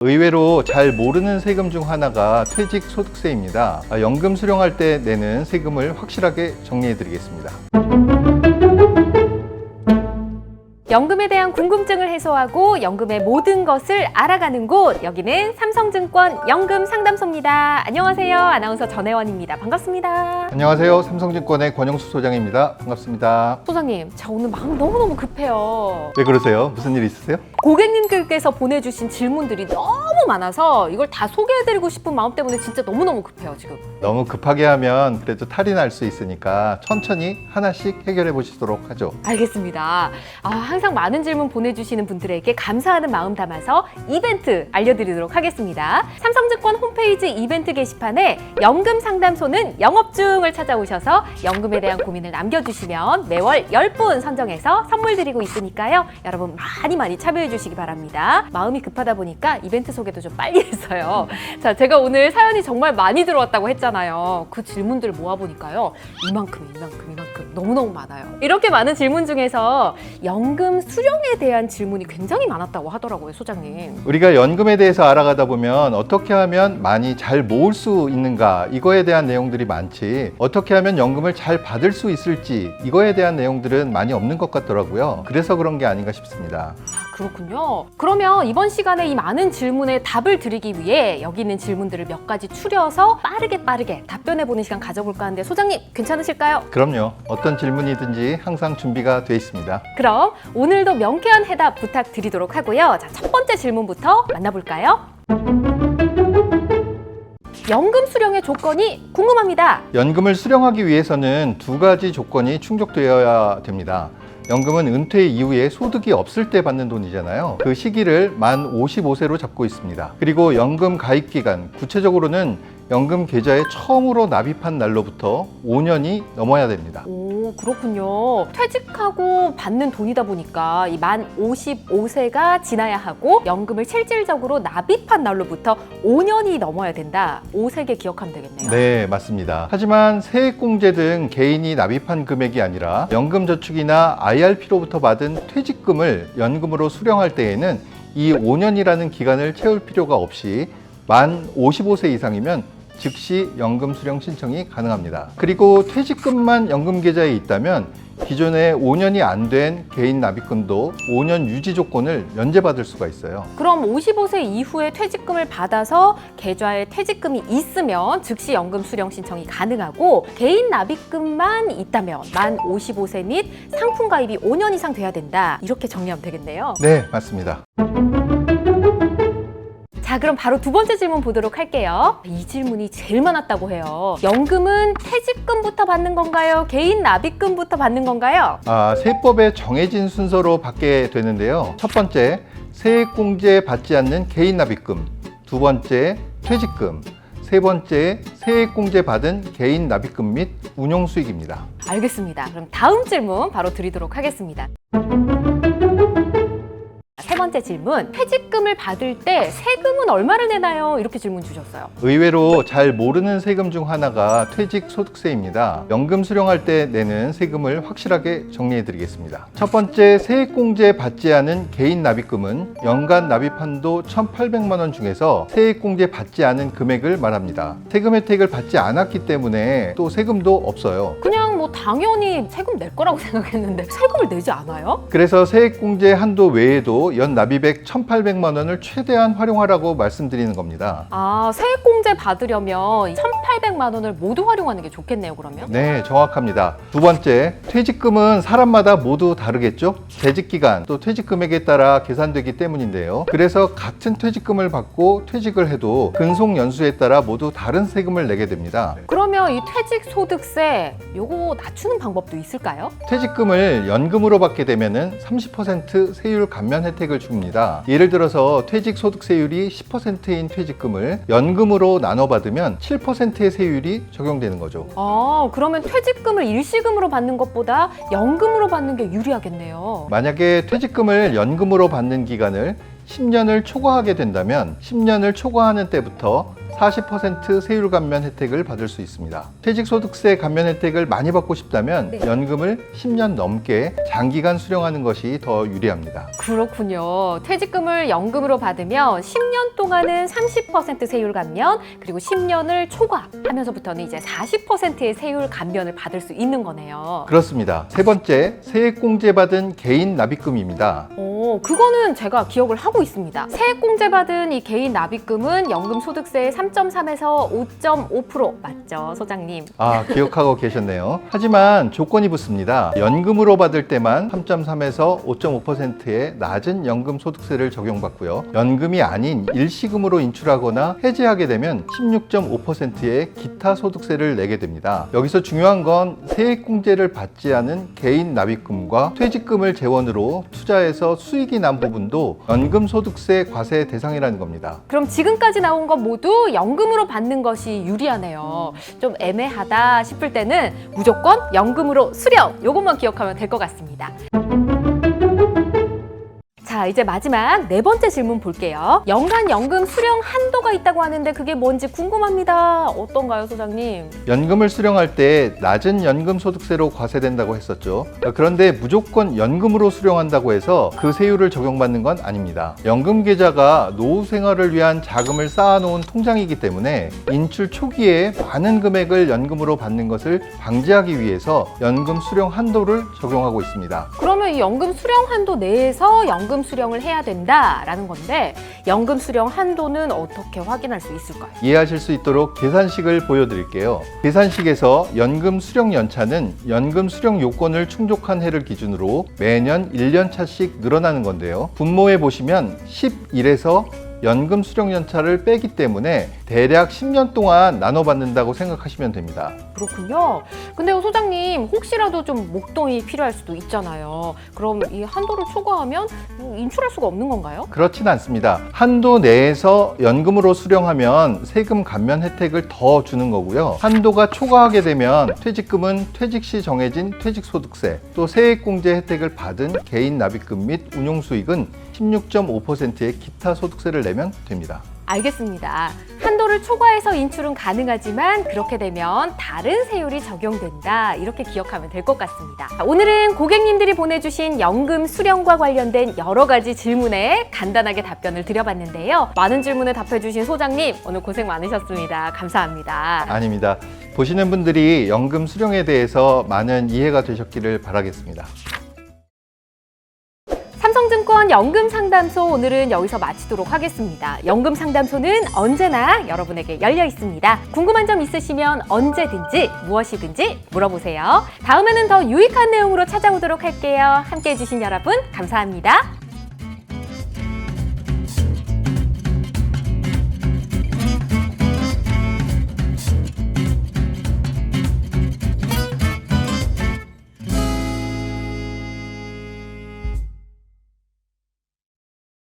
의외로 잘 모르는 세금 중 하나가 퇴직소득세입니다. 연금 수령할 때 내는 세금을 확실하게 정리해 드리겠습니다. 연금에 대한 궁금증을 해소하고 연금의 모든 것을 알아가는 곳, 여기는 삼성증권 연금상담소입니다. 안녕하세요. 아나운서 전혜원입니다. 반갑습니다. 안녕하세요. 삼성증권의 권영수 소장입니다. 반갑습니다. 소장님, 저 오늘 마음 너무너무 급해요. 왜 그러세요? 무슨 일 있으세요? 고객님들께서 보내주신 질문들이 너무 많아서 이걸 다 소개해드리고 싶은 마음 때문에 진짜 너무너무 급해요, 지금. 너무 급하게 하면 그래도 탈이 날 수 있으니까 천천히 하나씩 해결해 보시도록 하죠. 알겠습니다. 항상 많은 질문 보내주시는 분들에게 감사하는 마음 담아서 이벤트 알려드리도록 하겠습니다. 삼성증권 홈페이지 이벤트 게시판에 연금상담소는 영업 중을 찾아오셔서 연금에 대한 고민을 남겨주시면 매월 10분 선정해서 선물 드리고 있으니까요. 여러분 많이 참여해 주시기 바랍니다. 마음이 급하다 보니까 이벤트 소개도 좀 빨리 했어요. 자, 제가 오늘 사연이 정말 많이 들어왔다고 했잖아요. 그 질문들을 모아보니까요. 이만큼 너무너무 많아요. 이렇게 많은 질문 중에서 연금 수령에 대한 질문이 굉장히 많았다고 하더라고요, 소장님. 우리가 연금에 대해서 알아가다 보면 어떻게 하면 많이 잘 모을 수 있는가, 이거에 대한 내용들이 많지, 어떻게 하면 연금을 잘 받을 수 있을지 이거에 대한 내용들은 많이 없는 것 같더라고요. 그래서 그런 게 아닌가 싶습니다. 그렇군요. 그러면 이번 시간에 이 많은 질문에 답을 드리기 위해 여기 있는 질문들을 몇 가지 추려서 빠르게 답변해보는 시간 가져볼까 하는데, 소장님 괜찮으실까요? 그럼요. 어떤 질문이든지 항상 준비가 돼 있습니다. 그럼 오늘도 명쾌한 해답 부탁드리도록 하고요. 자, 첫 번째 질문부터 만나볼까요? 연금 수령의 조건이 궁금합니다. 연금을 수령하기 위해서는 두 가지 조건이 충족되어야 됩니다. 연금은 은퇴 이후에 소득이 없을 때 받는 돈이잖아요. 그 시기를 만 55세로 잡고 있습니다. 그리고 연금 가입 기간, 구체적으로는 연금 계좌에 처음으로 납입한 날로부터 5년이 넘어야 됩니다. 오, 그렇군요. 퇴직하고 받는 돈이다 보니까 이 만 55세가 지나야 하고 연금을 실질적으로 납입한 날로부터 5년이 넘어야 된다. 5세계 기억하면 되겠네요. 네, 맞습니다. 하지만 세액공제 등 개인이 납입한 금액이 아니라 연금저축이나 IRP로부터 받은 퇴직금을 연금으로 수령할 때에는 이 5년이라는 기간을 채울 필요가 없이 만 55세 이상이면 즉시 연금 수령 신청이 가능합니다. 그리고 퇴직금만 연금 계좌에 있다면 기존에 5년이 안 된 개인 납입금도 5년 유지 조건을 면제받을 수가 있어요. 그럼 55세 이후에 퇴직금을 받아서 계좌에 퇴직금이 있으면 즉시 연금 수령 신청이 가능하고, 개인 납입금만 있다면 만 55세 및 상품 가입이 5년 이상 돼야 된다. 이렇게 정리하면 되겠네요. 네, 맞습니다. 자, 그럼 바로 두 번째 질문 보도록 할게요. 이 질문이 제일 많았다고 해요. 연금은 퇴직금부터 받는 건가요? 개인 납입금부터 받는 건가요? 세법에 정해진 순서로 받게 되는데요. 첫 번째, 세액공제 받지 않는 개인 납입금. 두 번째, 퇴직금. 세 번째, 세액공제 받은 개인 납입금 및 운용수익입니다. 알겠습니다. 그럼 다음 질문 바로 드리도록 하겠습니다. 세 번째 질문, 퇴직금을 받을 때 세금은 얼마를 내나요? 이렇게 질문 주셨어요. 의외로 잘 모르는 세금 중 하나가 퇴직소득세입니다. 연금 수령할 때 내는 세금을 확실하게 정리해 드리겠습니다. 첫 번째, 세액공제 받지 않은 개인 납입금은 연간 납입 한도 1,800만 원 중에서 세액공제 받지 않은 금액을 말합니다. 세금 혜택을 받지 않았기 때문에 또 세금도 없어요. 그냥 뭐 당연히 세금 낼 거라고 생각했는데 세금을 내지 않아요? 그래서 세액공제 한도 외에도 연 납입액 1,800만 원을 최대한 활용하라고 말씀드리는 겁니다. 세액공제 받으려면 1,800만 원을 모두 활용하는 게 좋겠네요, 그러면? 네, 정확합니다. 두 번째, 퇴직금은 사람마다 모두 다르겠죠? 재직기간 또 퇴직금액에 따라 계산되기 때문인데요. 그래서 같은 퇴직금을 받고 퇴직을 해도 근속연수에 따라 모두 다른 세금을 내게 됩니다. 그러면 이 퇴직소득세 요거 낮추는 방법도 있을까요? 퇴직금을 연금으로 받게 되면 30% 세율 감면 혜택을 줍니다. 예를 들어서 퇴직소득세율이 10%인 퇴직금을 연금으로 나눠 받으면 7%의 세율이 적용되는 거죠. 그러면 퇴직금을 일시금으로 받는 것보다 연금으로 받는 게 유리하겠네요. 만약에 퇴직금을 연금으로 받는 기간을 10년을 초과하게 된다면 10년을 초과하는 때부터 40% 세율 감면 혜택을 받을 수 있습니다. 퇴직소득세 감면 혜택을 많이 받고 싶다면 네. 연금을 10년 넘게 장기간 수령하는 것이 더 유리합니다. 그렇군요. 퇴직금을 연금으로 받으면 10년 동안은 30% 세율 감면, 그리고 10년을 초과하면서부터는 이제 40%의 세율 감면을 받을 수 있는 거네요. 그렇습니다. 세 번째, 세액공제 받은 개인 납입금입니다. 그거는 제가 기억을 하고 있습니다. 세액공제 받은 이 개인 납입금은 연금소득세의 3.3에서 5.5% 맞죠, 소장님? 아, 기억하고 계셨네요. 하지만 조건이 붙습니다. 연금으로 받을 때만 3.3에서 5.5%의 낮은 연금소득세를 적용받고요. 연금이 아닌 일시금으로 인출하거나 해지하게 되면 16.5%의 기타 소득세를 내게 됩니다. 여기서 중요한 건 세액공제를 받지 않은 개인 납입금과 퇴직금을 재원으로 투자해서 수익이 난 부분도 연금소득세 과세 대상이라는 겁니다. 그럼 지금까지 나온 것 모두 연금으로 받는 것이 유리하네요. 좀 애매하다 싶을 때는 무조건 연금으로 수령! 이것만 기억하면 될 것 같습니다. 자, 이제 마지막 네 번째 질문 볼게요. 연간 연금 수령 한도가 있다고 하는데 그게 뭔지 궁금합니다. 어떤가요, 소장님? 연금을 수령할 때 낮은 연금소득세로 과세된다고 했었죠. 그런데 무조건 연금으로 수령한다고 해서 그 세율을 적용받는 건 아닙니다. 연금 계좌가 노후 생활을 위한 자금을 쌓아놓은 통장이기 때문에 인출 초기에 많은 금액을 연금으로 받는 것을 방지하기 위해서 연금 수령 한도를 적용하고 있습니다. 그러면 이 연금 수령 한도 내에서 연금 수령을 해야 된다라는 건데 연금 수령 한도는 어떻게 확인할 수 있을까요? 이해하실 수 있도록 계산식을 보여드릴게요. 계산식에서 연금 수령 연차는 연금 수령 요건을 충족한 해를 기준으로 매년 1년 차씩 늘어나는 건데요. 분모에 보시면 11에서 연금 수령 연차를 빼기 때문에 대략 10년 동안 나눠받는다고 생각하시면 됩니다. 그렇군요. 근데요, 소장님, 혹시라도 좀 목돈이 필요할 수도 있잖아요. 그럼 이 한도를 초과하면 인출할 수가 없는 건가요? 그렇진 않습니다. 한도 내에서 연금으로 수령하면 세금 감면 혜택을 더 주는 거고요. 한도가 초과하게 되면 퇴직금은 퇴직 시 정해진 퇴직소득세, 또 세액공제 혜택을 받은 개인 납입금 및 운용수익은 16.5%의 기타 소득세를 내면 됩니다. 알겠습니다. 한도를 초과해서 인출은 가능하지만 그렇게 되면 다른 세율이 적용된다. 이렇게 기억하면 될 것 같습니다. 오늘은 고객님들이 보내주신 연금 수령과 관련된 여러 가지 질문에 간단하게 답변을 드려봤는데요. 많은 질문에 답해주신 소장님, 오늘 고생 많으셨습니다. 감사합니다. 아닙니다. 보시는 분들이 연금 수령에 대해서 많은 이해가 되셨기를 바라겠습니다. 삼성증권 연금상담소 오늘은 여기서 마치도록 하겠습니다. 연금상담소는 언제나 여러분에게 열려 있습니다. 궁금한 점 있으시면 언제든지 무엇이든지 물어보세요. 다음에는 더 유익한 내용으로 찾아오도록 할게요. 함께해 주신 여러분 감사합니다.